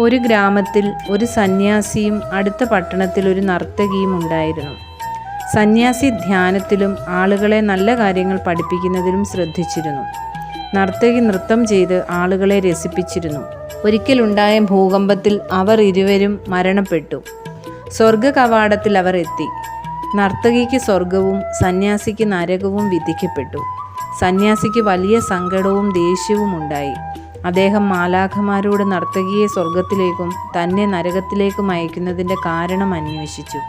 ഒരു ഗ്രാമത്തിൽ ഒരു സന്യാസിയും അടുത്ത പട്ടണത്തിൽ ഒരു നർത്തകിയും ഉണ്ടായിരുന്നു. സന്യാസി ധ്യാനത്തിലും ആളുകളെ നല്ല കാര്യങ്ങൾ പഠിപ്പിക്കുന്നതിലും ശ്രദ്ധിച്ചിരുന്നു. നർത്തകി നൃത്തം ചെയ്ത് ആളുകളെ രസിപ്പിച്ചിരുന്നു. ഒരിക്കലുണ്ടായ ഭൂകമ്പത്തിൽ അവർ ഇരുവരും മരണപ്പെട്ടു. സ്വർഗ കവാടത്തിൽ അവർ എത്തി. നർത്തകിക്ക് സ്വർഗവും സന്യാസിക്ക് നരകവും വിധിക്കപ്പെട്ടു. സന്യാസിക്ക് വലിയ സങ്കടവും ദേഷ്യവും ഉണ്ടായി. അദ്ദേഹം മാലാഖമാരോട് നർത്തകിയെ സ്വർഗത്തിലേക്കും തന്നെ നരകത്തിലേക്കും അയക്കുന്നതിൻ്റെ കാരണം അന്വേഷിച്ചു.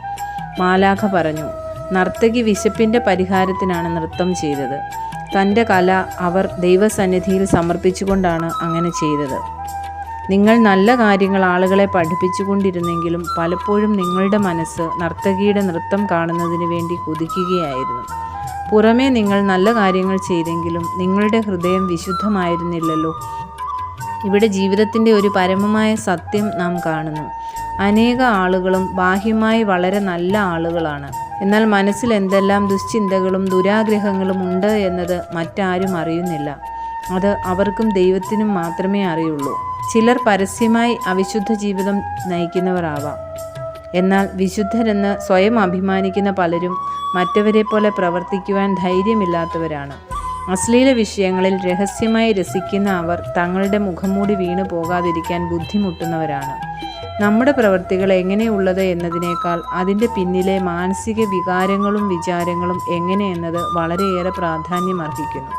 മാലാഖ പറഞ്ഞു, നർത്തകി വിശപ്പിൻ്റെ പരിഹാരത്തിനാണ് നൃത്തം ചെയ്തത്. തൻ്റെ കല അവർ ദൈവസന്നിധിയിൽ സമർപ്പിച്ചുകൊണ്ടാണ് അങ്ങനെ ചെയ്തത്. നിങ്ങൾ നല്ല കാര്യങ്ങൾ ആളുകളെ പഠിപ്പിച്ചുകൊണ്ടിരുന്നെങ്കിലും പലപ്പോഴും നിങ്ങളുടെ മനസ്സ് നർത്തകിയുടെ നൃത്തം കാണുന്നതിന് വേണ്ടി കുതിക്കുകയായിരുന്നു. പുറമേ നിങ്ങൾ നല്ല കാര്യങ്ങൾ ചെയ്തെങ്കിലും നിങ്ങളുടെ ഹൃദയം വിശുദ്ധമായിരുന്നില്ലല്ലോ. ഇവിടെ ജീവിതത്തിൻ്റെ ഒരു പരമമായ സത്യം നാം കാണുന്നു. അനേക ആളുകളും ബാഹ്യമായി വളരെ നല്ല ആളുകളാണ്. എന്നാൽ മനസ്സിൽ എന്തെല്ലാം ദുശ്ചിന്തകളും ദുരാഗ്രഹങ്ങളും ഉണ്ട് എന്നത് മറ്റാരും അറിയുന്നില്ല. അത് അവർക്കും ദൈവത്തിനും മാത്രമേ അറിയുള്ളൂ. ചിലർ പരസ്യമായി അവിശുദ്ധ ജീവിതം നയിക്കുന്നവരാവാം. എന്നാൽ വിശുദ്ധരെന്ന് സ്വയം അഭിമാനിക്കുന്ന പലരും മറ്റവരെ പോലെ പ്രവർത്തിക്കുവാൻ ധൈര്യമില്ലാത്തവരാണ്. അശ്ലീല വിഷയങ്ങളിൽ രഹസ്യമായി രസിക്കുന്ന അവർ തങ്ങളുടെ മുഖംമൂടി വീണു പോകാതിരിക്കാൻ ബുദ്ധിമുട്ടുന്നവരാണ്. നമ്മുടെ പ്രവൃത്തികൾ എങ്ങനെയുള്ളത് എന്നതിനേക്കാൾ അതിൻ്റെ പിന്നിലെ മാനസിക വികാരങ്ങളും വിചാരങ്ങളും എങ്ങനെയെന്നത് വളരെയേറെ പ്രാധാന്യമർഹിക്കുന്നു.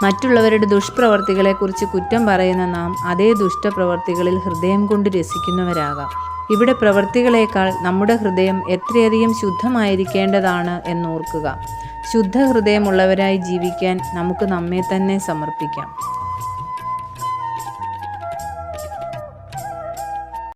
മറ്റുള്ളവരുടെ ദുഷ്പ്രവർത്തികളെക്കുറിച്ച് കുറ്റം പറയുന്ന നാം അതേ ദുഷ്ടപ്രവർത്തികളിൽ ഹൃദയം കൊണ്ട് രസിക്കുന്നവരാകാം. ഇവിടെ പ്രവൃത്തികളേക്കാൾ നമ്മുടെ ഹൃദയം എത്രയധികം ശുദ്ധമായിരിക്കേണ്ടതാണ് എന്നോർക്കുക. ശുദ്ധ ഹൃദയമുള്ളവരായി ജീവിക്കാൻ നമുക്ക് നമ്മെ തന്നെ സമർപ്പിക്കാം.